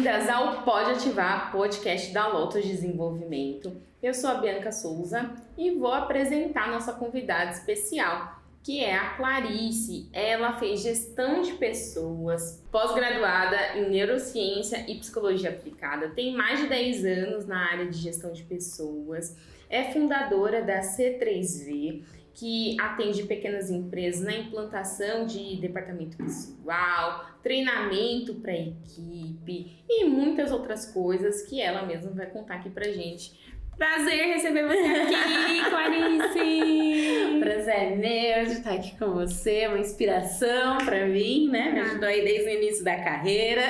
bem-vindas ao Pode Ativar, podcast da Lotus Desenvolvimento. Eu sou a Bianca Souza e vou apresentar nossa convidada especial, que é a Clarice. Ela fez gestão de pessoas, pós-graduada em neurociência e psicologia aplicada, tem mais de 10 anos na área de gestão de pessoas, é fundadora da C3V, que atende pequenas empresas na implantação de departamento pessoal, treinamento para equipe e muitas outras coisas que ela mesma vai contar aqui pra gente. Prazer receber você aqui, Clarice! Prazer é meu de estar aqui com você, uma inspiração pra mim, né? Me ajudou aí desde o início da carreira.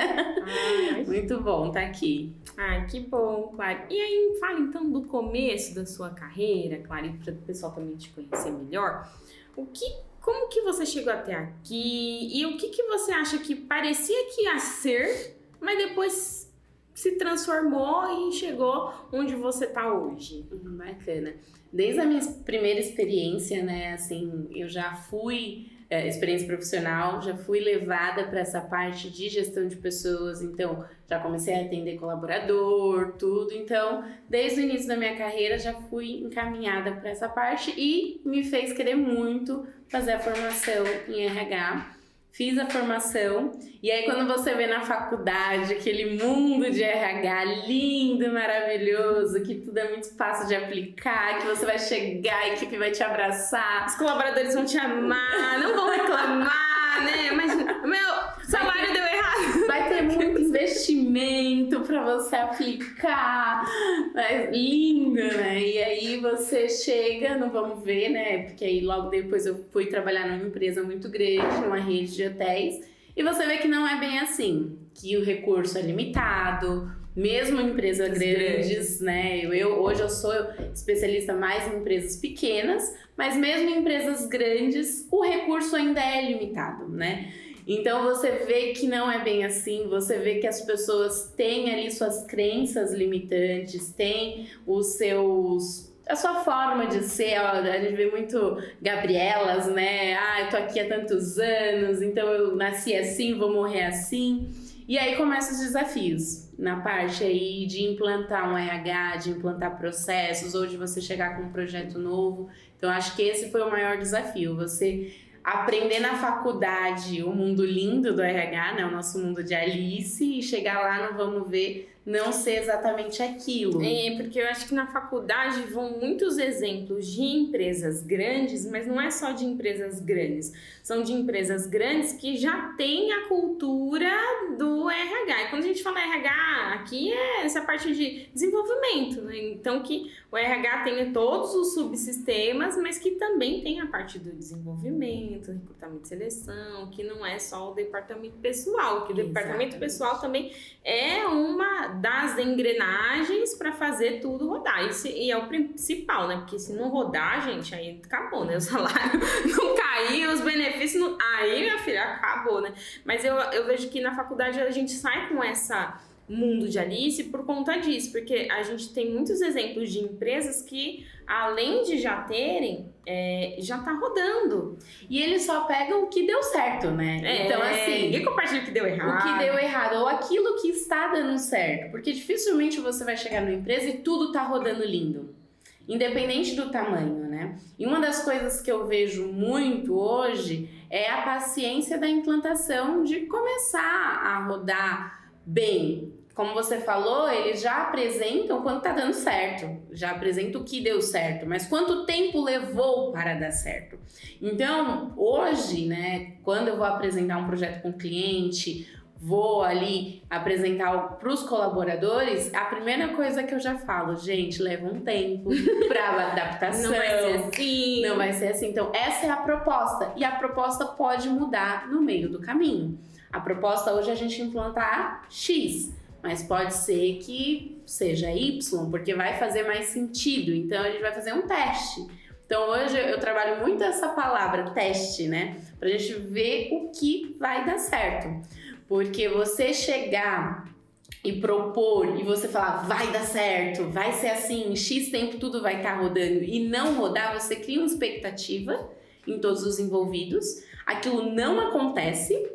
Muito bom estar aqui. Ai, que bom, Clary. E aí, fala então do começo da sua carreira, Clary, para o pessoal também te conhecer melhor. Como que você chegou até aqui e o que você acha que parecia que ia ser, mas depois se transformou e chegou onde você tá hoje? Bacana. Desde a minha primeira experiência, né, assim, eu já fui... experiência profissional, já fui levada para essa parte de gestão de pessoas, então já comecei a atender colaborador, tudo, então desde o início da minha carreira já fui encaminhada para essa parte e me fez querer muito fazer a formação em RH. Fiz a formação e aí quando você vê na faculdade aquele mundo de RH lindo, maravilhoso, que tudo é muito fácil de aplicar, que você vai chegar, a equipe vai te abraçar, os colaboradores vão te amar, não vão reclamar, né? Mas meu salário deu errado. Vai ter muito investimento para você aplicar, mas lindo, né? E aí você chega, não vamos ver, né? Porque aí logo depois eu fui trabalhar numa empresa muito grande, numa rede de hotéis, e você vê que não é bem assim, que o recurso é limitado, mesmo em empresas grandes, né? Hoje eu sou especialista mais em empresas pequenas, mas mesmo em empresas grandes, o recurso ainda é limitado, né? Então você vê que não é bem assim, você vê que as pessoas têm ali suas crenças limitantes, têm a sua forma de ser, ó, a gente vê muito Gabrielas, né? Eu tô aqui há tantos anos, então eu nasci assim, vou morrer assim. E aí começam os desafios na parte aí de implantar um RH, de implantar processos ou de você chegar com um projeto novo. Então acho que esse foi o maior desafio, você aprender na faculdade o mundo lindo do RH, né, o nosso mundo de Alice, e chegar lá no vamos ver não ser exatamente aquilo. Porque eu acho que na faculdade vão muitos exemplos de empresas grandes, mas não é só de empresas grandes, são de empresas grandes que já têm a cultura do RH. E quando a gente fala RH, aqui é essa parte de desenvolvimento, né? Então que o RH tem todos os subsistemas, mas que também tem a parte do desenvolvimento, recrutamento e seleção, que não é só o departamento pessoal, que o departamento pessoal também é uma das engrenagens para fazer tudo rodar. E é o principal, né? Porque se não rodar, gente, aí acabou, né? O salário não cair, os benefícios não... Aí, minha filha, acabou, né? Mas eu vejo que na faculdade a gente sai com essa mundo de Alice por conta disso, porque a gente tem muitos exemplos de empresas que, além de já terem, já tá rodando. E eles só pegam o que deu certo, né? Então, assim... Ninguém compartilha o que deu errado. O que deu errado, ou aquilo que está dando certo. Porque dificilmente você vai chegar numa empresa e tudo tá rodando lindo. Independente do tamanho, né? E uma das coisas que eu vejo muito hoje é a paciência da implantação de começar a rodar bem. Como você falou, eles já apresentam quando tá dando certo, já apresentam o que deu certo, mas quanto tempo levou para dar certo. Então, hoje, né, quando eu vou apresentar um projeto com o cliente, vou ali apresentar para os colaboradores, a primeira coisa que eu já falo, gente, leva um tempo para adaptação. Não vai ser assim. Não vai ser assim. Então, essa é a proposta. E a proposta pode mudar no meio do caminho. A proposta hoje é a gente implantar X, mas pode ser que seja Y, porque vai fazer mais sentido. Então, a gente vai fazer um teste. Então, hoje eu trabalho muito essa palavra, teste, né? Pra gente ver o que vai dar certo. Porque você chegar e propor e você falar, vai dar certo, vai ser assim, em X tempo tudo vai estar rodando e não rodar, você cria uma expectativa em todos os envolvidos, aquilo não acontece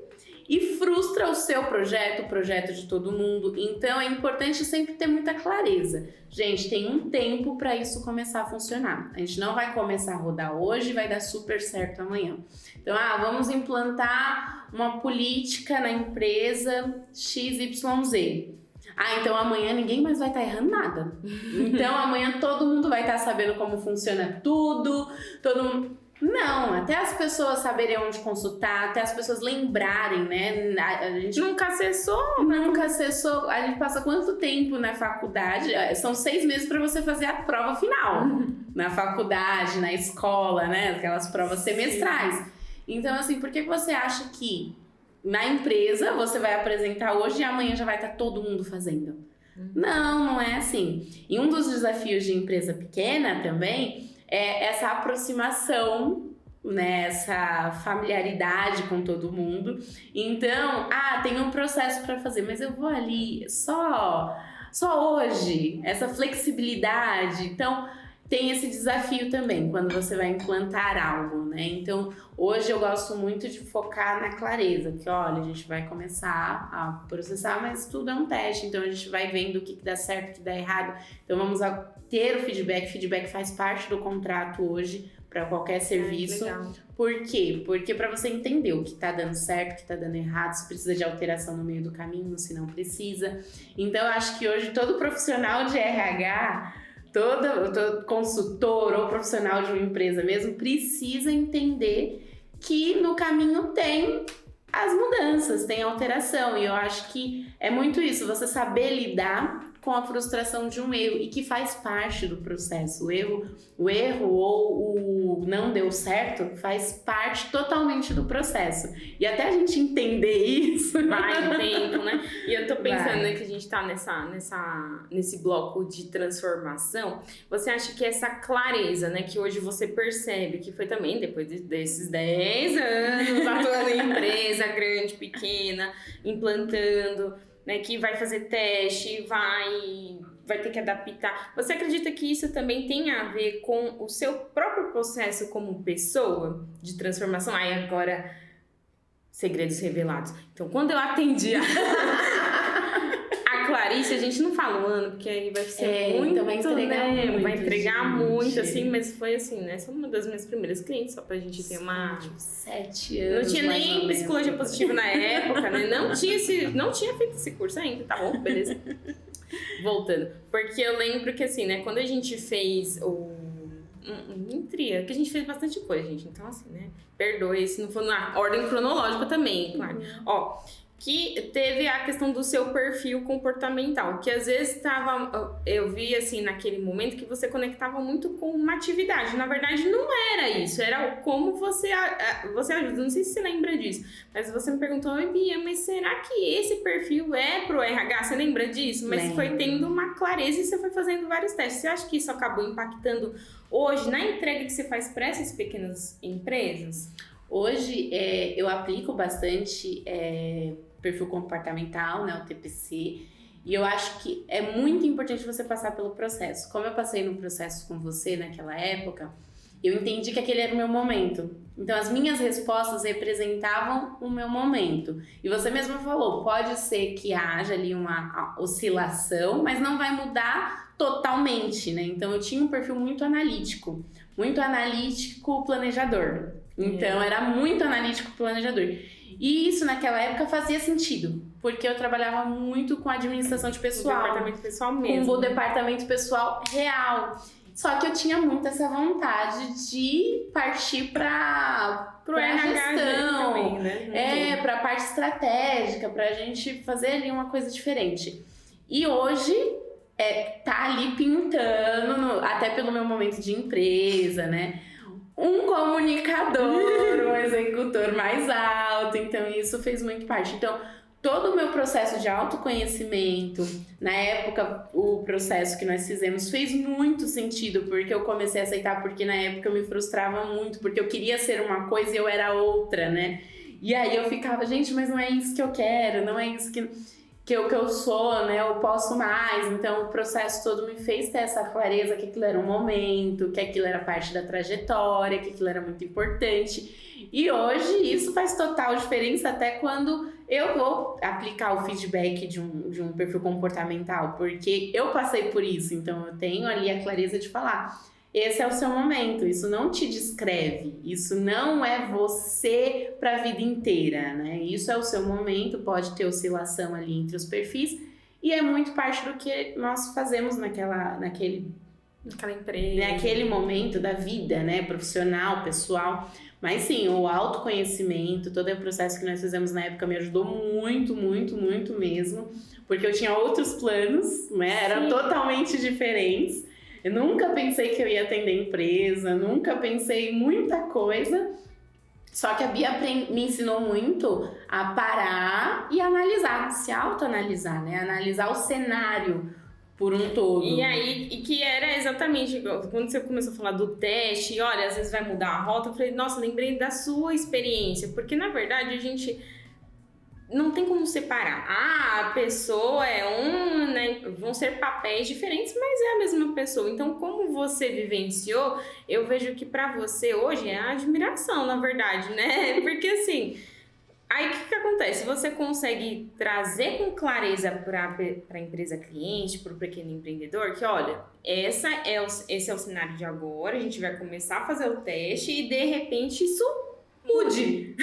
e frustra o seu projeto, o projeto de todo mundo. Então é importante sempre ter muita clareza. Gente, tem um tempo para isso começar a funcionar. A gente não vai começar a rodar hoje e vai dar super certo amanhã. Então, vamos implantar uma política na empresa XYZ. Então amanhã ninguém mais vai estar errando nada. Então amanhã todo mundo vai estar sabendo como funciona tudo, todo mundo... Não, até as pessoas saberem onde consultar, até as pessoas lembrarem, né? A gente nunca acessou? Nunca acessou. A gente passa quanto tempo na faculdade? São 6 meses para você fazer a prova final. Na faculdade, na escola, né? Aquelas provas semestrais. Sim. Então, assim, por que você acha que na empresa você vai apresentar hoje e amanhã já vai estar todo mundo fazendo? Não é assim. E um dos desafios de empresa pequena também é essa aproximação, né, essa familiaridade com todo mundo. Então, tem um processo para fazer, mas eu vou ali só hoje, essa flexibilidade. Então, tem esse desafio também quando você vai implantar algo, né? Então, hoje eu gosto muito de focar na clareza, que olha, a gente vai começar a processar, mas tudo é um teste, então a gente vai vendo o que dá certo, o que dá errado. Então, vamos ter o feedback faz parte do contrato hoje para qualquer serviço. Por quê? Porque para você entender o que tá dando certo, o que tá dando errado, se precisa de alteração no meio do caminho, se não precisa. Então, eu acho que hoje todo profissional de RH, todo consultor ou profissional de uma empresa mesmo precisa entender que no caminho tem as mudanças, tem alteração. E eu acho que é muito isso, você saber lidar com a frustração de um erro e que faz parte do processo. O erro ou o não deu certo faz parte totalmente do processo. E até a gente entender isso... Vai um tempo, né? E eu tô pensando, né, que a gente tá nesse bloco de transformação. Você acha que essa clareza, né, que hoje você percebe, que foi também depois desses 10 anos atuando em empresa grande, pequena, implantando... Né, que vai fazer teste, vai ter que adaptar. Você acredita que isso também tem a ver com o seu próprio processo como pessoa de transformação? Agora, segredos revelados. Então, quando eu atendi a Clarice, a gente não fala um ano, porque aí vai ser muito, então vai entregar, né? muito, vai entregar muito, gente. Assim, mas foi assim, né? Essa é uma das minhas primeiras clientes, só pra gente ter uma... 7 anos. Não tinha nem psicologia positiva na época, né? Não tinha feito esse curso ainda, tá bom, beleza. Voltando. Porque eu lembro que assim, né? Quando a gente fez o... Mentria, que a gente fez bastante coisa, gente. Então, assim, né? Perdoe se não for na ordem cronológica também, claro. Que teve a questão do seu perfil comportamental, que às vezes eu vi assim naquele momento que você conectava muito com uma atividade, na verdade não era isso, era como você ajuda, não sei se você lembra disso, mas você me perguntou, oi Bia, mas será que esse perfil é pro RH, você lembra disso? Mas foi tendo uma clareza e você foi fazendo vários testes, você acha que isso acabou impactando hoje na entrega que você faz para essas pequenas empresas? Hoje eu aplico bastante perfil comportamental, né, o TPC, e eu acho que é muito importante você passar pelo processo. Como eu passei no processo com você naquela época, eu entendi que aquele era o meu momento. Então, as minhas respostas representavam o meu momento. E você mesma falou, pode ser que haja ali uma oscilação, mas não vai mudar totalmente, né? Então, eu tinha um perfil muito analítico planejador. Então, era muito analítico planejador. E isso naquela época fazia sentido, porque eu trabalhava muito com administração de pessoal. O departamento pessoal mesmo. Com o departamento pessoal real. Só que eu tinha muito essa vontade de partir para a gestão, também, né? Para a parte estratégica, para a gente fazer ali uma coisa diferente. E hoje tá ali pintando, até pelo meu momento de empresa, né? Um comunicador, um executor mais alto, então isso fez muito parte. Então, todo o meu processo de autoconhecimento, na época, o processo que nós fizemos fez muito sentido, porque eu comecei a aceitar, porque na época eu me frustrava muito, porque eu queria ser uma coisa e eu era outra, né? E aí eu ficava, gente, mas não é isso que eu quero, não é isso que eu sou, né? Eu posso mais. Então, o processo todo me fez ter essa clareza que aquilo era um momento, que aquilo era parte da trajetória, que aquilo era muito importante. E hoje, isso faz total diferença até quando eu vou aplicar o feedback de um perfil comportamental, porque eu passei por isso, então eu tenho ali a clareza de falar. Esse é o seu momento, isso não te descreve, isso não é você para a vida inteira, né? Isso é o seu momento, pode ter oscilação ali entre os perfis, e é muito parte do que nós fazemos naquele empresa, naquele momento da vida, né? Profissional, pessoal. Mas sim, o autoconhecimento, todo o processo que nós fizemos na época me ajudou muito, muito, muito mesmo, porque eu tinha outros planos, né? Eram totalmente diferentes. Eu nunca pensei que eu ia atender empresa, nunca pensei em muita coisa. Só que a Bia me ensinou muito a parar e analisar, se autoanalisar, né? Analisar o cenário por um todo. E aí, e que era exatamente, quando você começou a falar do teste, e olha, às vezes vai mudar a rota, eu falei, nossa, lembrei da sua experiência, porque na verdade a gente não tem como separar. A pessoa é né, vão ser papéis diferentes, mas é a mesma pessoa. Então, como você vivenciou, eu vejo que pra você hoje é a admiração, na verdade, né? Porque assim, aí o que acontece? Você consegue trazer com clareza para a empresa cliente, para o pequeno empreendedor, que olha, esse é o cenário de agora, a gente vai começar a fazer o teste e de repente isso mude.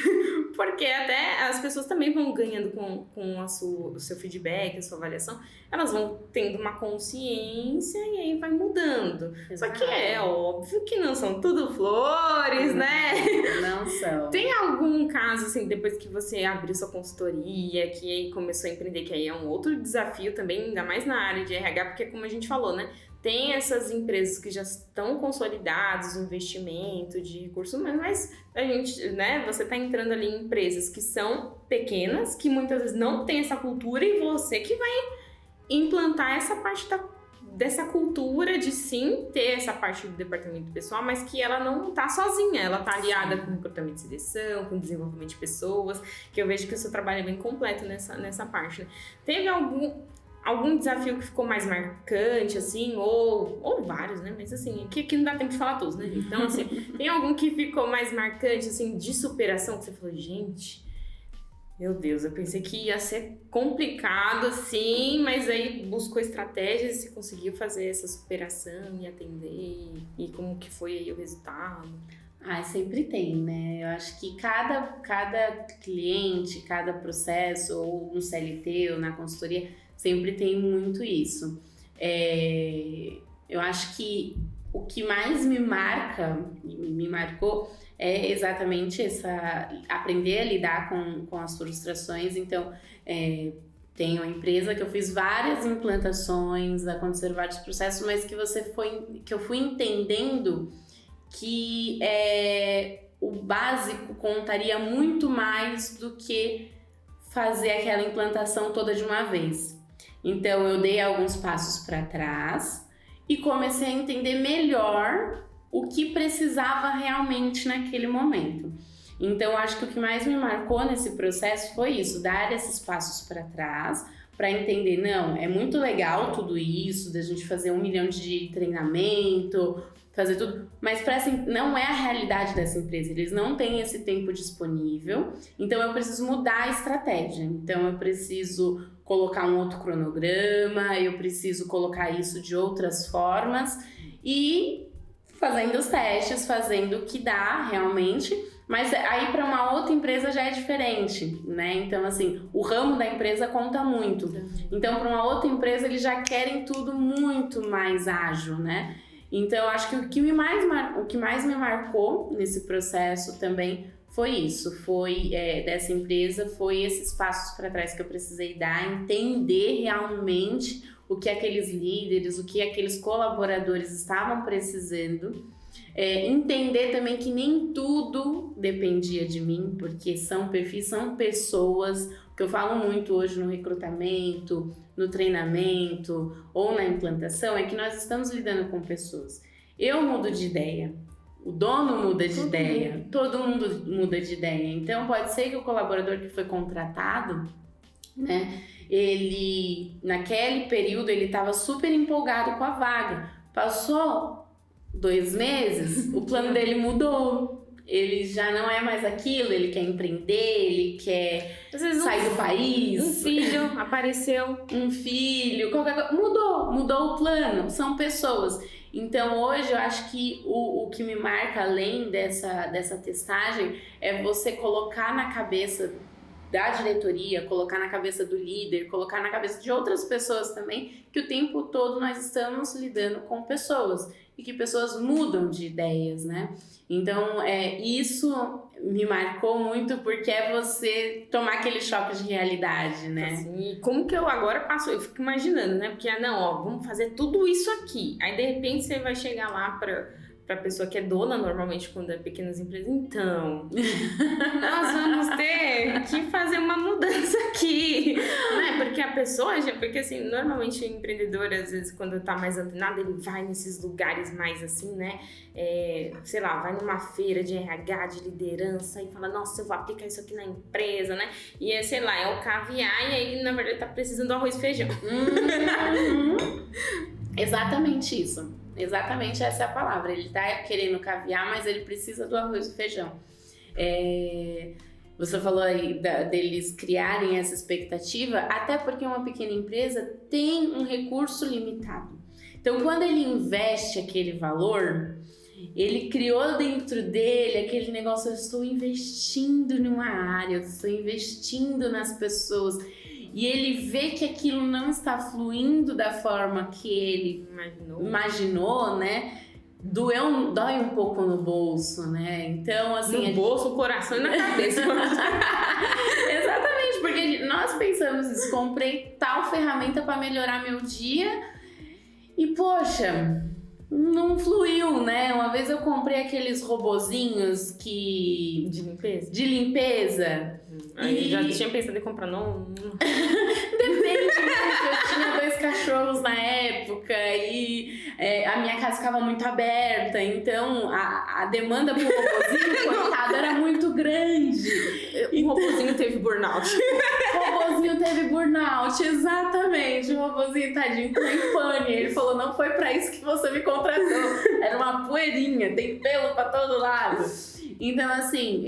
Porque até as pessoas também vão ganhando com o seu feedback, a sua avaliação, elas vão tendo uma consciência e aí vai mudando. Exato. Só que é óbvio que não são tudo flores, né? Não são. Tem algum caso, assim, depois que você abriu sua consultoria, que aí começou a empreender, que aí é um outro desafio também, ainda mais na área de RH, porque como a gente falou, né? Tem essas empresas que já estão consolidadas, o investimento de recursos humanos, mas a gente, né, você está entrando ali em empresas que são pequenas, que muitas vezes não tem essa cultura e você que vai implantar essa parte dessa cultura de sim ter essa parte do departamento pessoal, mas que ela não está sozinha, ela está aliada com recrutamento de seleção, com desenvolvimento de pessoas, que eu vejo que o seu trabalho é bem completo nessa parte, né? Teve algum desafio que ficou mais marcante, assim, ou vários, né? Mas assim, aqui não dá tempo de falar todos, né, gente? Então, assim, tem algum que ficou mais marcante, assim, de superação, que você falou, gente, meu Deus, eu pensei que ia ser complicado, assim, mas aí buscou estratégias e você conseguiu fazer essa superação e atender, e como que foi aí o resultado? Sempre tem, né? Eu acho que cada cliente, cada processo, ou no CLT ou na consultoria, sempre tem muito isso. Eu acho que o que mais me marcou, é exatamente aprender a lidar com as frustrações. Então, tenho uma empresa que eu fiz várias implantações, aconteceram vários processos, mas que eu fui entendendo que o básico contaria muito mais do que fazer aquela implantação toda de uma vez. Então, eu dei alguns passos para trás e comecei a entender melhor o que precisava realmente naquele momento. Então, acho que o que mais me marcou nesse processo foi isso, dar esses passos para trás, para entender, não, é muito legal tudo isso, da gente fazer 1 milhão de treinamento, fazer tudo, mas não é a realidade dessa empresa, eles não têm esse tempo disponível, então eu preciso mudar a estratégia, então eu preciso colocar um outro cronograma, eu preciso colocar isso de outras formas e fazendo os testes, fazendo o que dá realmente, mas aí para uma outra empresa já é diferente, né? Então assim, o ramo da empresa conta muito, então para uma outra empresa eles já querem tudo muito mais ágil, né? Então, eu acho que o que mais me marcou nesse processo também foi isso, dessa empresa, foi esses passos para trás que eu precisei dar, entender realmente o que aqueles líderes, o que aqueles colaboradores estavam precisando, entender também que nem tudo dependia de mim, porque são perfis, são pessoas, o que eu falo muito hoje no recrutamento, no treinamento ou na implantação, é que nós estamos lidando com pessoas. Eu mudo de ideia, o dono muda de ideia, todo mundo muda de ideia. Então, pode ser que o colaborador que foi contratado, né, ele, naquele período, ele estava super empolgado com a vaga. Passou 2 meses, o plano dele mudou. ele já não é mais aquilo, ele quer empreender, ele quer sair do país. Um filho apareceu. Um filho, qualquer coisa. Mudou o plano, são pessoas. Então hoje eu acho que o que me marca além dessa testagem é você colocar na cabeça da diretoria, colocar na cabeça do líder, colocar na cabeça de outras pessoas também, que o tempo todo nós estamos lidando com pessoas e que pessoas mudam de ideias, né? Então, isso me marcou muito porque é você tomar aquele choque de realidade, né? Assim, e como que eu agora passo? Eu fico imaginando, né? Porque, vamos fazer tudo isso aqui. Aí, de repente, você vai chegar lá pra pessoa que é dona, normalmente, quando é pequenas empresas. Então, nós vamos ter que fazer uma mudança aqui, né? Porque a pessoa porque assim, normalmente o empreendedor, às vezes, quando tá mais antenado, ele vai nesses lugares mais assim, né? Sei lá, vai numa feira de RH, de liderança e fala, nossa, eu vou aplicar isso aqui na empresa, né? E sei lá, é o caviar e aí, na verdade, tá precisando do arroz e feijão. Exatamente isso. Exatamente essa é a palavra. Ele tá querendo caviar, mas ele precisa do arroz e feijão. Você falou aí deles criarem essa expectativa, até porque uma pequena empresa tem um recurso limitado. Então, quando ele investe aquele valor, ele criou dentro dele aquele negócio, eu estou investindo numa área, eu estou investindo nas pessoas. E ele vê que aquilo não está fluindo da forma que ele imaginou, né? Dói um pouco no bolso, né? Então, assim... No bolso, no coração e na cabeça. Exatamente, porque nós pensamos isso. Comprei tal ferramenta para melhorar meu dia e, poxa, não fluiu, né? Uma vez eu comprei aqueles robozinhos que... De limpeza? Aí já tinha pensado em comprar, não... Depende, né? Eu tinha 2 cachorros na época e a minha casa ficava muito aberta, então a demanda pro robozinho, coitado, era muito grande. O robozinho teve burnout. O robozinho teve burnout, exatamente. O robozinho, tadinho, entrou em pane. Ele falou, não foi pra isso que você me contratou. Era uma poeirinha, tem pelo pra todo lado. Então, assim,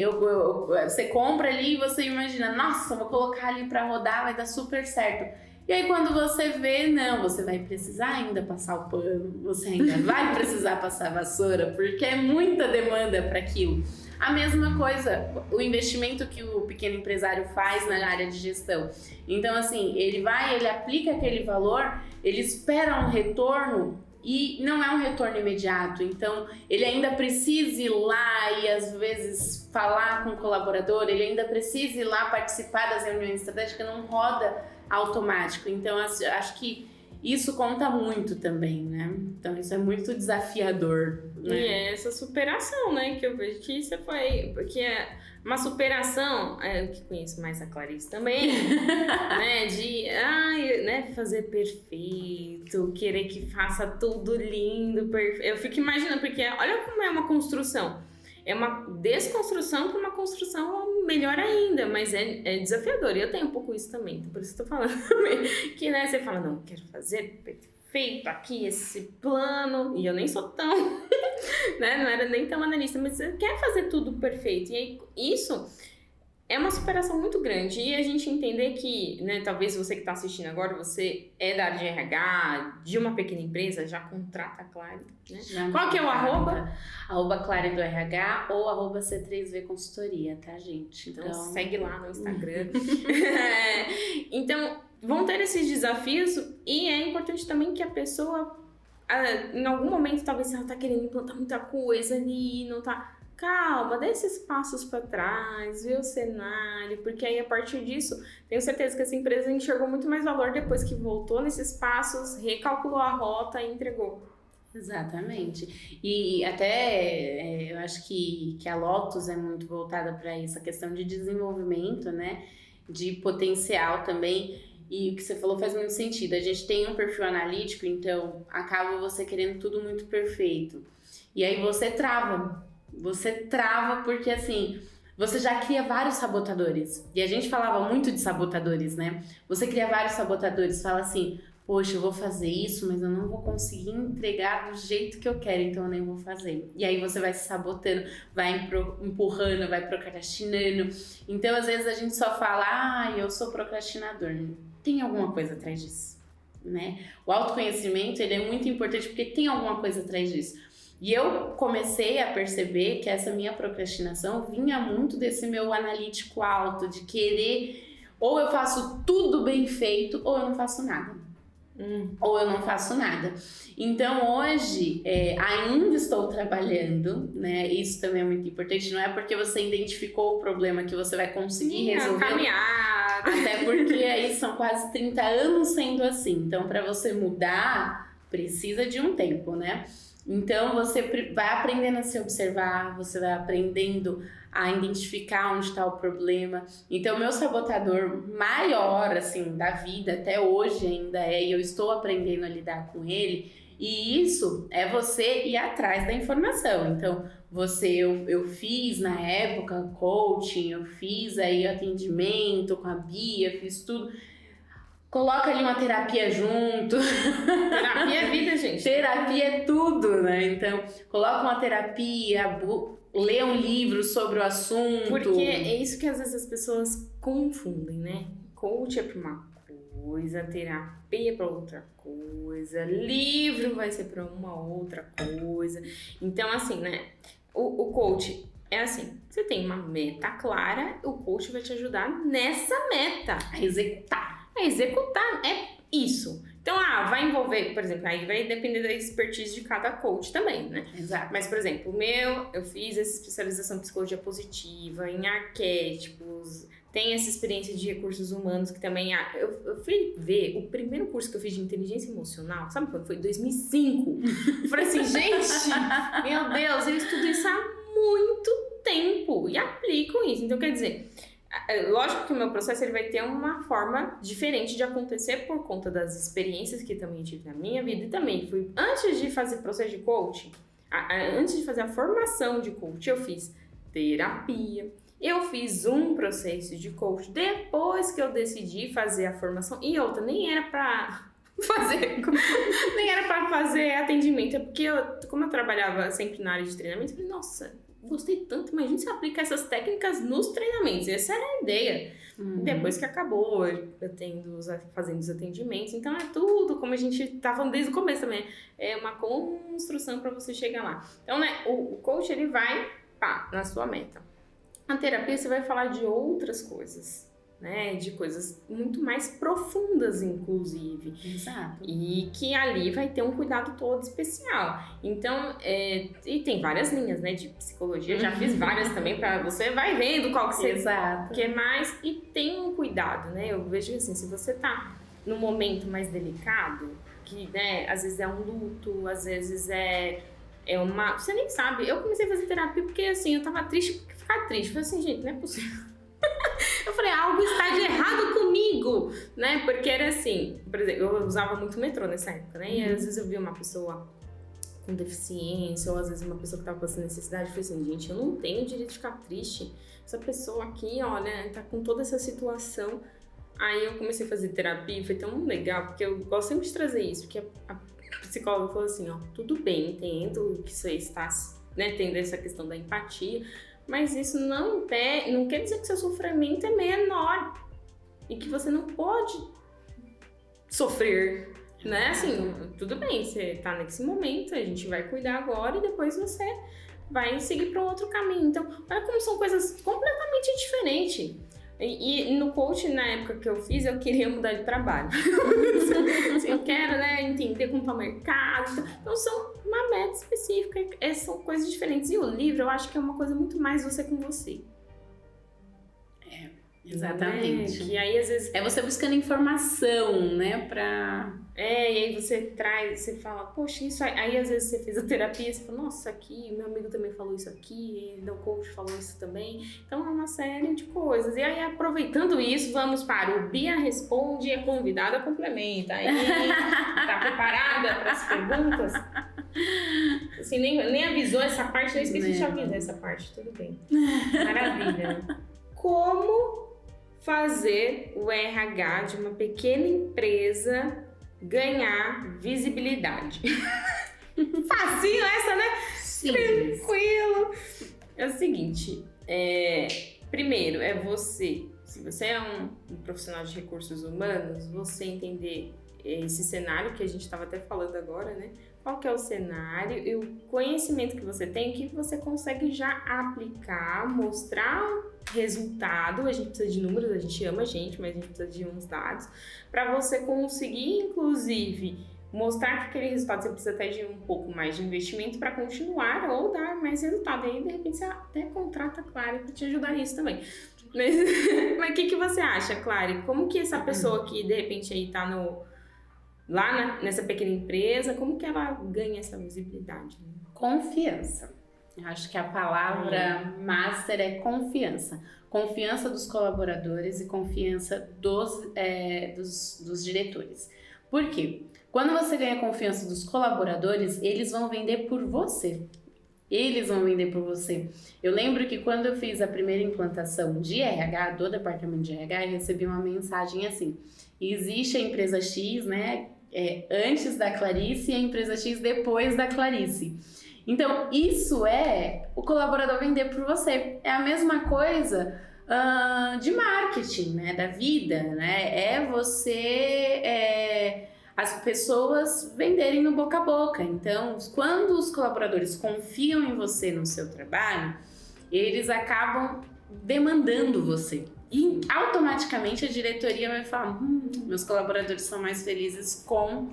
você compra ali e você imagina, nossa, vou colocar ali pra rodar, vai dar super certo. E aí, quando você vê, não, você vai precisar ainda passar o pano, você ainda vai precisar passar a vassoura, porque é muita demanda para aquilo. A mesma coisa, o investimento que o pequeno empresário faz na área de gestão. Então, assim, ele aplica aquele valor, ele espera um retorno, e não é um retorno imediato, então ele ainda precisa ir lá e às vezes falar com o colaborador, ele ainda precisa ir lá participar das reuniões estratégicas, não roda automático. Então acho que isso conta muito também, né? Então isso é muito desafiador, né? E é essa superação, né? Que eu vejo que você foi... Porque é uma superação, eu que conheço mais a Clarice também, né? De fazer perfeito, querer que faça tudo lindo, perfeito. Eu fico imaginando, porque olha como é uma construção. É uma desconstrução para uma construção melhor ainda, mas é desafiador. E eu tenho um pouco isso também, então por isso que eu tô falando também. Que, né, você fala, não, eu quero fazer perfeito aqui, esse plano. E eu nem sou tão, né, não era nem tão analista, mas você quer fazer tudo perfeito. E aí, isso é uma superação muito grande. E a gente entender que, né, talvez você que tá assistindo agora, você é da área de RH, de uma pequena empresa, já contrata a Clary, né? Qual que é o arroba? Clary do RH ou @C3V Consultoria, tá, gente? Então segue lá no Instagram. Então, vão ter esses desafios e é importante também que a pessoa, em algum momento, talvez ela tá querendo implantar muita coisa ali, não tá... Calma, dê esses passos para trás, vê o cenário, porque aí a partir disso, tenho certeza que essa empresa enxergou muito mais valor depois que voltou nesses passos, recalculou a rota e entregou. Exatamente. E até eu acho que a Lotus é muito voltada para essa questão de desenvolvimento, né? De potencial também. E o que você falou faz muito sentido. A gente tem um perfil analítico, então acaba você querendo tudo muito perfeito. E aí você trava. Você trava porque, assim, você já cria vários sabotadores. E a gente falava muito de sabotadores, né? Você cria vários sabotadores, fala assim, poxa, eu vou fazer isso, mas eu não vou conseguir entregar do jeito que eu quero, então eu nem vou fazer. E aí você vai se sabotando, vai empurrando, vai procrastinando. Então, às vezes a gente só fala, eu sou procrastinador. Tem alguma coisa atrás disso, né? O autoconhecimento, ele é muito importante porque tem alguma coisa atrás disso. E eu comecei a perceber que essa minha procrastinação vinha muito desse meu analítico alto, de querer, ou eu faço tudo bem feito, ou eu não faço nada. Ou eu não faço nada. Então hoje ainda estou trabalhando, né? Isso também é muito importante. Não é porque você identificou o problema que você vai conseguir resolver. Caminhar. Até porque aí são quase 30 anos sendo assim. Então, para você mudar, precisa de um tempo, né? Então você vai aprendendo a se observar, você vai aprendendo a identificar onde está o problema. Então o meu sabotador maior assim da vida até hoje ainda e eu estou aprendendo a lidar com ele. E isso é você ir atrás da informação. Então eu fiz na época coaching, eu fiz aí atendimento com a Bia, fiz tudo. Coloca ali uma terapia junto. Terapia é vida, gente. Terapia é tudo, né? Então, coloca uma terapia, lê um livro sobre o assunto. Porque é isso que às vezes as pessoas confundem, né? Coach é pra uma coisa, terapia é pra outra coisa, livro vai ser pra uma outra coisa. Então, assim, né? O coach é assim, você tem uma meta clara, o coach vai te ajudar nessa meta. A executar. É isso. Então, vai envolver, por exemplo, aí vai depender da expertise de cada coach também, né? Exato. Mas, por exemplo, eu fiz essa especialização em psicologia positiva, em arquétipos, tem essa experiência de recursos humanos que também... Eu fui ver o primeiro curso que eu fiz de inteligência emocional, sabe quando foi? 2005. Eu falei assim, gente, meu Deus, eu estudo isso há muito tempo e aplico isso. Então, quer dizer... Lógico que o meu processo ele vai ter uma forma diferente de acontecer por conta das experiências que também tive na minha vida e também fui, antes de fazer processo de coaching, antes de fazer a formação de coach, eu fiz terapia, eu fiz um processo de coach, depois que eu decidi fazer a formação, e outra, nem era pra fazer atendimento, é porque como eu trabalhava sempre na área de treinamento, eu falei, nossa, gostei tanto, imagina se eu aplicar essas técnicas nos treinamentos, essa era a ideia. Depois que acabou, eu fazendo os atendimentos, então é tudo, como a gente tá falando desde o começo também, é uma construção para você chegar lá. Então, né, o coach, ele vai, na sua meta. Na terapia, você vai falar de outras coisas, né, de coisas muito mais profundas, inclusive. Exato. E que ali vai ter um cuidado todo especial. Então, e tem várias linhas, né, de psicologia. Eu já fiz várias também, para você vai vendo qual que você quer mais. E tem um cuidado, né, eu vejo assim, se você tá num momento mais delicado, que, né, às vezes é um luto, às vezes é uma... Você nem sabe. Eu comecei a fazer terapia porque, assim, eu tava triste, porque ficar triste. Eu falei assim, gente, não é possível. Eu falei, algo está de errado comigo, né? Porque era assim, por exemplo, eu usava muito metrô nessa época, né? E às vezes eu via uma pessoa com deficiência, ou às vezes uma pessoa que estava passando necessidade, eu falei assim, gente, eu não tenho direito de ficar triste. Essa pessoa aqui, olha, tá com toda essa situação. Aí eu comecei a fazer terapia e foi tão legal, porque eu gosto sempre de trazer isso, porque a psicóloga falou assim, tudo bem, entendo que você está, né, tendo essa questão da empatia, mas isso não quer dizer que seu sofrimento é menor e que você não pode sofrer, né? Assim, tudo bem, você tá nesse momento, a gente vai cuidar agora e depois você vai seguir para um outro caminho. Então, olha como são coisas completamente diferentes. E no coaching, na época que eu fiz, eu queria mudar de trabalho. Assim, eu quero, né, entender como tá o mercado. Então, são uma meta específica, são coisas diferentes. E o livro, eu acho que é uma coisa muito mais você com você. Exatamente. E aí, às vezes... É você buscando informação, né, e aí você fala, poxa, isso aí às vezes você fez a terapia, você fala, nossa, aqui, meu amigo também falou isso aqui, meu coach falou isso também. Então é uma série de coisas. E aí, aproveitando isso, vamos para o Bia Responde e a convidada complementa. Aí, tá preparada para as perguntas? Assim, nem avisou essa parte, eu esqueci de avisar essa parte, tudo bem. Maravilha. Como fazer o RH de uma pequena empresa ganhar visibilidade. Facinho essa, né? Simples. Tranquilo. É o seguinte, primeiro é você, se você é um profissional de recursos humanos, você entender esse cenário que a gente estava até falando agora, né? Qual que é o cenário e o conhecimento que você tem, que você consegue já aplicar, mostrar resultado. A gente precisa de números, a gente ama a gente, mas a gente precisa de uns dados para você conseguir, inclusive, mostrar que aquele resultado você precisa até de um pouco mais de investimento para continuar ou dar mais resultado. E aí, de repente, você até contrata a Clary para te ajudar nisso também. Mas o que você acha, Clary? Como que essa pessoa que, de repente, aí tá nessa pequena empresa, como que ela ganha essa visibilidade? Confiança. Eu acho que a palavra master é confiança. Confiança dos colaboradores e confiança dos diretores. Por quê? Quando você ganha a confiança dos colaboradores, eles vão vender por você. Eles vão vender por você. Eu lembro que quando eu fiz a primeira implantação de RH, do departamento de RH, eu recebi uma mensagem assim: existe a empresa X, né? Antes da Clarice, e a empresa X depois da Clarice. Então, isso é o colaborador vender por você. É a mesma coisa de marketing, né? Da vida, né? As pessoas venderem no boca a boca. Então, quando os colaboradores confiam em você no seu trabalho, eles acabam demandando você. E automaticamente a diretoria vai falar: meus colaboradores são mais felizes com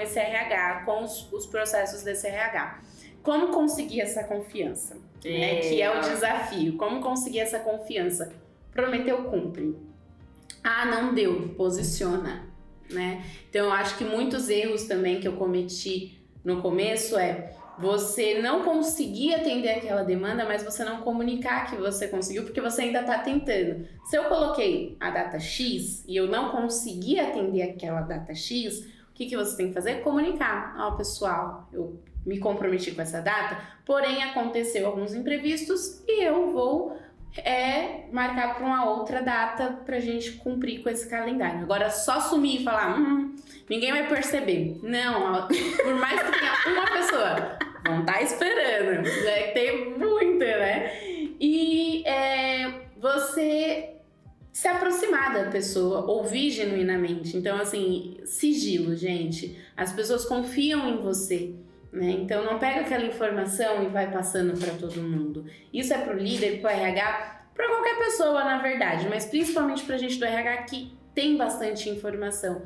esse RH, com os processos desse RH. Como conseguir essa confiança? Que é o desafio. Como conseguir essa confiança? Prometeu, cumpre. Não deu, posiciona. Né? Então, eu acho que muitos erros também que eu cometi no começo você não conseguir atender aquela demanda, mas você não comunicar que você conseguiu, porque você ainda está tentando. Se eu coloquei a data X e eu não consegui atender aquela data X, o que você tem que fazer? Comunicar. Pessoal, eu me comprometi com essa data, porém aconteceu alguns imprevistos e eu vou marcar para uma outra data pra gente cumprir com esse calendário. Agora, só sumir e falar, ninguém vai perceber. Não, por mais que tenha uma pessoa, vão estar esperando. Vai ter muita, né? E você se aproximar da pessoa, ouvir genuinamente. Então, assim, sigilo, gente. As pessoas confiam em você. Né? Então não pega aquela informação e vai passando para todo mundo. Isso é pro líder, pro RH, para qualquer pessoa, na verdade, mas principalmente pra gente do RH que tem bastante informação.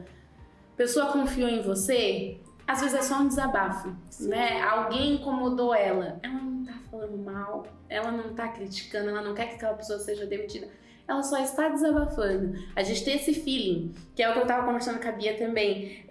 A pessoa confiou em você, às vezes é só um desabafo, né? Alguém incomodou ela não tá falando mal, ela não tá criticando, ela não quer que aquela pessoa seja demitida. Ela só está desabafando. A gente tem esse feeling, que é o que eu estava conversando com a Bia também.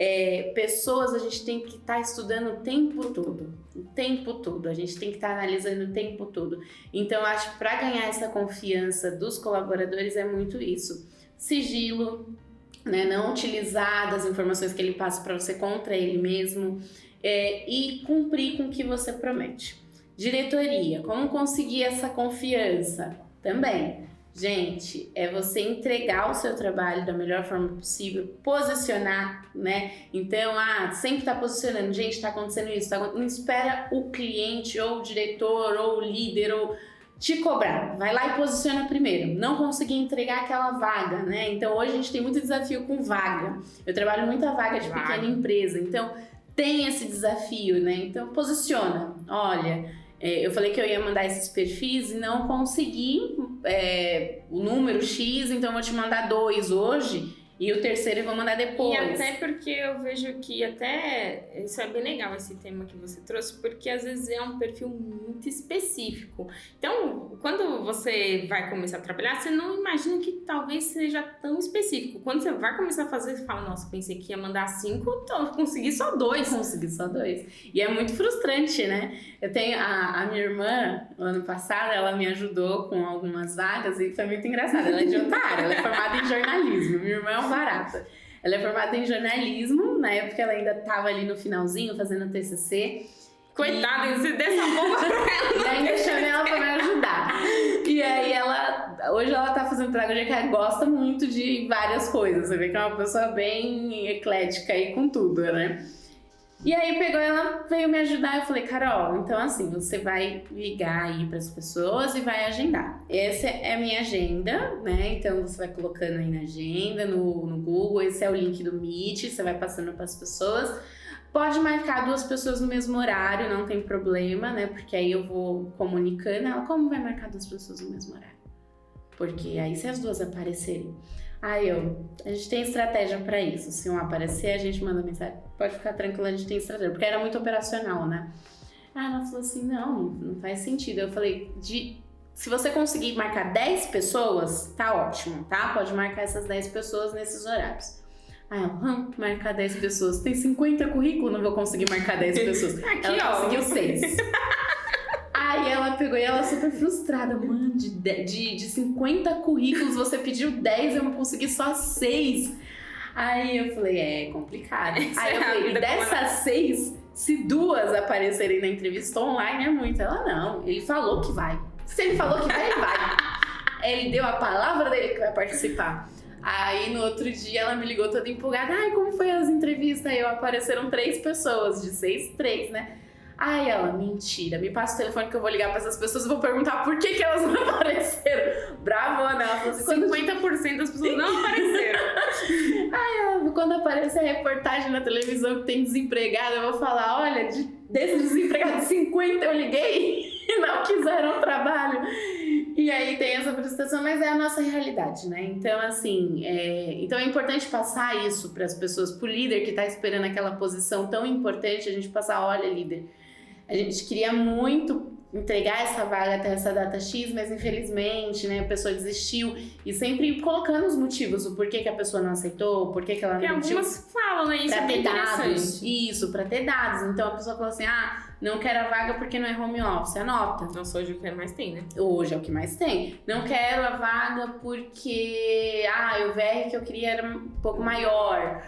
Pessoas a gente tem que estar estudando o tempo todo. O tempo todo. A gente tem que estar analisando o tempo todo. Então, eu acho que para ganhar essa confiança dos colaboradores é muito isso. Sigilo, né? Não utilizar das informações que ele passa para você contra ele mesmo. E cumprir com o que você promete. Diretoria, como conseguir essa confiança? Também. Gente, é você entregar o seu trabalho da melhor forma possível, posicionar, né? Então, sempre tá posicionando, gente, tá acontecendo isso, não espera o cliente, ou o diretor, ou o líder, ou te cobrar. Vai lá e posiciona primeiro. Não conseguir entregar aquela vaga, né? Então, hoje a gente tem muito desafio com vaga. Eu trabalho muita vaga de pequena empresa, então tem esse desafio, né? Então, posiciona. Olha... eu falei que eu ia mandar esses perfis e não consegui o número X, então eu vou te mandar 2 hoje e o terceiro eu vou mandar depois. E até porque eu vejo que isso é bem legal esse tema que você trouxe, porque às vezes é um perfil muito específico. Então, quando você vai começar a trabalhar, você não imagina que talvez seja tão específico. Quando você vai começar a fazer, você fala, nossa, pensei que ia mandar 5, então consegui só 2. Consegui só 2. E é muito frustrante, né? Eu tenho a minha irmã, no ano passado, ela me ajudou com algumas vagas e foi muito engraçado. Ela é de Otário, ela é formada em jornalismo. Minha irmã é uma barata. Ela é formada em jornalismo, na época ela ainda estava ali no finalzinho fazendo TCC. Coitada, você dessa bomba pra ela. E ainda chamei ela pra me ajudar. E aí hoje ela tá fazendo pedagogia que ela gosta muito de várias coisas. Você vê que é uma pessoa bem eclética aí com tudo, né? E aí ela veio me ajudar e eu falei, Carol, então assim, você vai ligar aí pras pessoas e vai agendar. Essa é a minha agenda, né? Então você vai colocando aí na agenda, no Google, esse é o link do Meet, você vai passando pras pessoas. Pode marcar 2 pessoas no mesmo horário, não tem problema, né? Porque aí eu vou comunicando. Ela, como vai marcar 2 pessoas no mesmo horário? Porque aí se as 2 aparecerem... a gente tem estratégia pra isso. Se um aparecer, a gente manda mensagem. Pode ficar tranquila, a gente tem estratégia. Porque era muito operacional, né? Ela falou assim, não faz sentido. Eu falei, se você conseguir marcar 10 pessoas, tá ótimo, tá? Pode marcar essas 10 pessoas nesses horários. Marcar 10 pessoas. Tem 50 currículos, não vou conseguir marcar 10 pessoas. Aqui, ela conseguiu 6. Aí ela pegou e ela super frustrada. Mano, de 50 currículos você pediu 10, eu não consegui só 6. Aí eu falei, é complicado. Aí eu falei, dessas 6, se 2 aparecerem na entrevista online é muito. Ela, não, ele falou que vai. Se ele falou que vai, ele vai. Ele deu a palavra dele que vai participar. Aí no outro dia ela me ligou toda empolgada. Como foi as entrevistas? Aí apareceram 3 pessoas, de 6, 3, né? Aí ela, mentira, me passa o telefone que eu vou ligar pra essas pessoas e vou perguntar por que elas não apareceram. Bravona, ela falou assim, 50% das pessoas não apareceram. Aí ela, quando aparecer a reportagem na televisão que tem desempregado, eu vou falar, olha, desses desempregados 50 eu liguei e não quiseram trabalho. E aí tem essa frustração, mas é a nossa realidade, né? Então, assim, então é importante passar isso para as pessoas, pro líder que tá esperando aquela posição tão importante, a gente passar, olha, líder, a gente queria muito entregar essa vaga até essa data X, mas infelizmente, né, a pessoa desistiu. E sempre colocando os motivos, o porquê que a pessoa não aceitou, o porquê que ela não desistiu. Porque algumas falam, né? Isso pra é bem ter dados. interessante. Isso, pra ter dados. Então a pessoa falou assim, não quero a vaga porque não é home office. Anota. Nossa, hoje é o que mais tem, né? Hoje é o que mais tem. Não quero a vaga porque, o VR que eu queria era um pouco maior.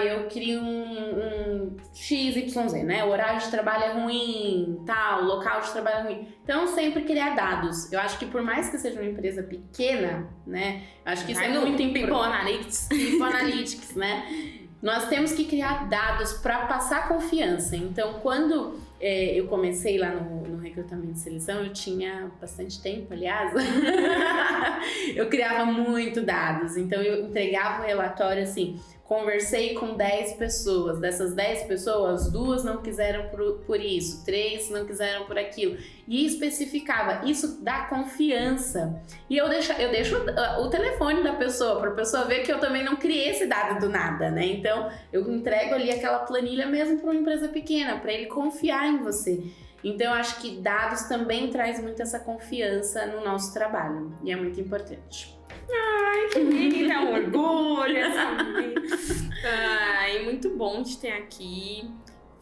Eu queria um XYZ, né? O horário de trabalho é ruim, tal, o local de trabalho é ruim. Então, sempre criar dados. Eu acho que por mais que seja uma empresa pequena, né? Eu acho que isso é muito importante. People Analytics. People Analytics, né? Nós temos que criar dados para passar confiança. Então, quando eu comecei lá no recrutamento de seleção, eu tinha bastante tempo, aliás. Eu criava muito dados. Então, eu entregava o relatório assim... Conversei com 10 pessoas, dessas 10 pessoas, 2 não quiseram por isso, 3 não quiseram por aquilo. E especificava, isso dá confiança. E eu deixo o telefone da pessoa, para a pessoa ver que eu também não criei esse dado do nada, né? Então, eu entrego ali aquela planilha mesmo para uma empresa pequena, para ele confiar em você. Então, eu acho que dados também traz muito essa confiança no nosso trabalho. E é muito importante. Ai, que linda, um orgulho, muito bom te ter aqui.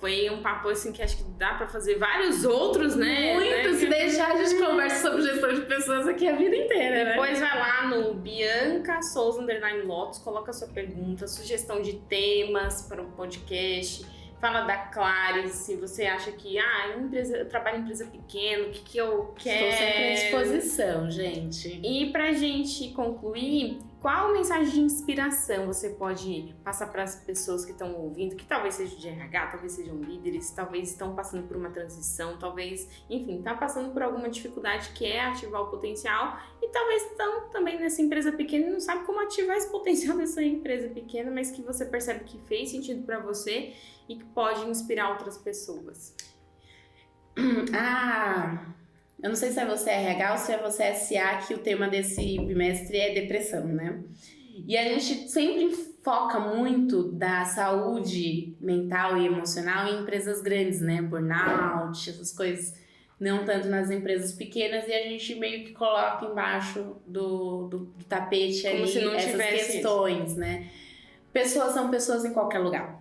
Foi um papo assim que acho que dá pra fazer vários outros, né? Muito, se deixar a gente conversa sobre gestão de pessoas aqui a vida inteira, né? Depois vai lá no Bianca Souza _Lotus, coloca a sua pergunta, sugestão de temas para o podcast. Fala da Claris, se você acha que eu trabalho em empresa pequena, o que eu quero. Estou sempre à disposição, gente. E pra gente concluir, qual mensagem de inspiração você pode passar para as pessoas que estão ouvindo, que talvez sejam de RH, talvez sejam líderes, talvez estão passando por uma transição, talvez, enfim, estão passando por alguma dificuldade que é ativar o potencial e talvez estão também nessa empresa pequena e não sabe como ativar esse potencial dessa empresa pequena, mas que você percebe que fez sentido para você e que pode inspirar outras pessoas. Eu não sei se é você RH ou se é você SA, que o tema desse bimestre é depressão, né? E a gente sempre foca muito da saúde mental e emocional em empresas grandes, né? Burnout, essas coisas, não tanto nas empresas pequenas, e a gente meio que coloca embaixo do tapete ali essas questões, né? Pessoas são pessoas em qualquer lugar,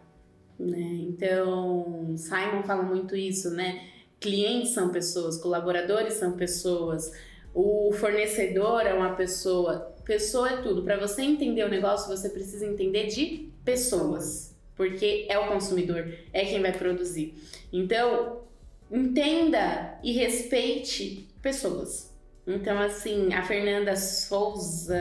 né? Então, Simon fala muito isso, né? Clientes são pessoas, colaboradores são pessoas, o fornecedor é uma pessoa, pessoa é tudo. Para você entender o negócio, você precisa entender de pessoas, porque é o consumidor, é quem vai produzir. Então, entenda e respeite pessoas. Então, assim, a Fernanda Souza,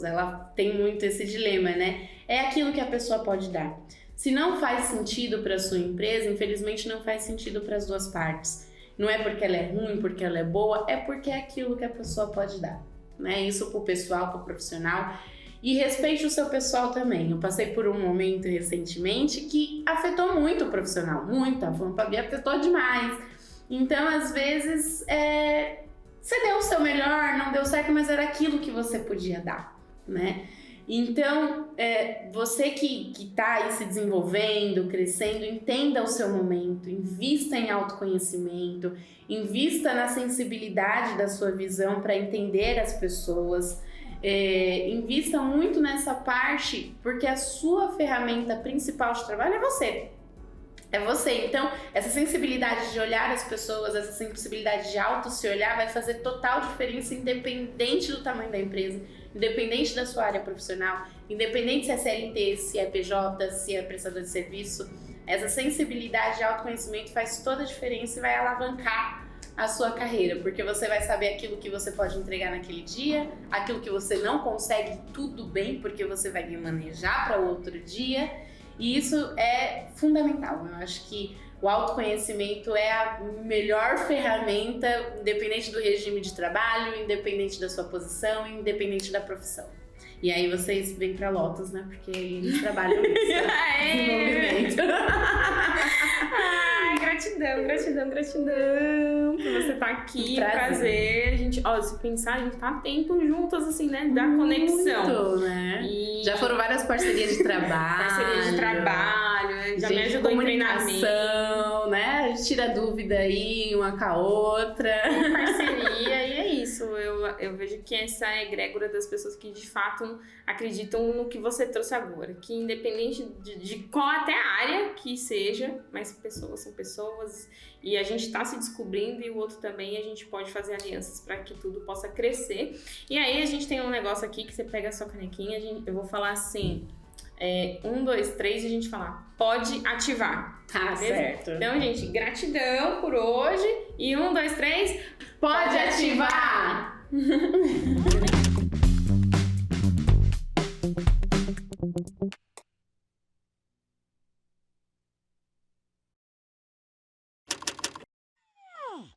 ela tem muito esse dilema, né? É aquilo que a pessoa pode dar. Se não faz sentido para sua empresa, infelizmente não faz sentido para as duas partes. Não é porque ela é ruim, porque ela é boa, é porque é aquilo que a pessoa pode dar, né? Isso pro pessoal, pro profissional. E respeite o seu pessoal também. Eu passei por um momento recentemente que afetou muito o profissional, muito. A Fabi afetou demais. Então, às vezes, você deu o seu melhor, não deu certo, mas era aquilo que você podia dar, né? Então, você que tá aí se desenvolvendo, crescendo, entenda o seu momento, invista em autoconhecimento, invista na sensibilidade da sua visão para entender as pessoas, invista muito nessa parte, porque a sua ferramenta principal de trabalho é você. É você. Então, essa sensibilidade de olhar as pessoas, essa sensibilidade de auto se olhar vai fazer total diferença independente do tamanho da empresa, independente da sua área profissional, independente se é CLT, se é PJ, se é prestador de serviço. Essa sensibilidade de autoconhecimento faz toda a diferença e vai alavancar a sua carreira, porque você vai saber aquilo que você pode entregar naquele dia, aquilo que você não consegue, tudo bem, porque você vai manejar para outro dia. E isso é fundamental. Eu acho que o autoconhecimento é a melhor ferramenta, independente do regime de trabalho, independente da sua posição, independente da profissão. E aí vocês vêm pra Lotus, né? Porque eles trabalham nisso. Desenvolvimento. Ai, gratidão por você estar aqui. Prazer. A gente, se pensar, a gente tá tempo juntas, assim, né? Da conexão. Muito, né? Já foram várias parcerias de trabalho. Já me ajudou em treinamento, né? A gente tira dúvida aí, uma com a outra. Parceria, e é isso. Eu vejo que essa é a egrégora das pessoas que de fato acreditam no que você trouxe agora. Que independente de qual até a área que seja, mas pessoas são pessoas e a gente tá se descobrindo e o outro também, e a gente pode fazer alianças para que tudo possa crescer. E aí a gente tem um negócio aqui que você pega a sua canequinha, eu vou falar assim... 1, 2, 3 e a gente falar, pode ativar. Tá certo. Então, gente, gratidão por hoje. E 1, 2, 3, pode ativar!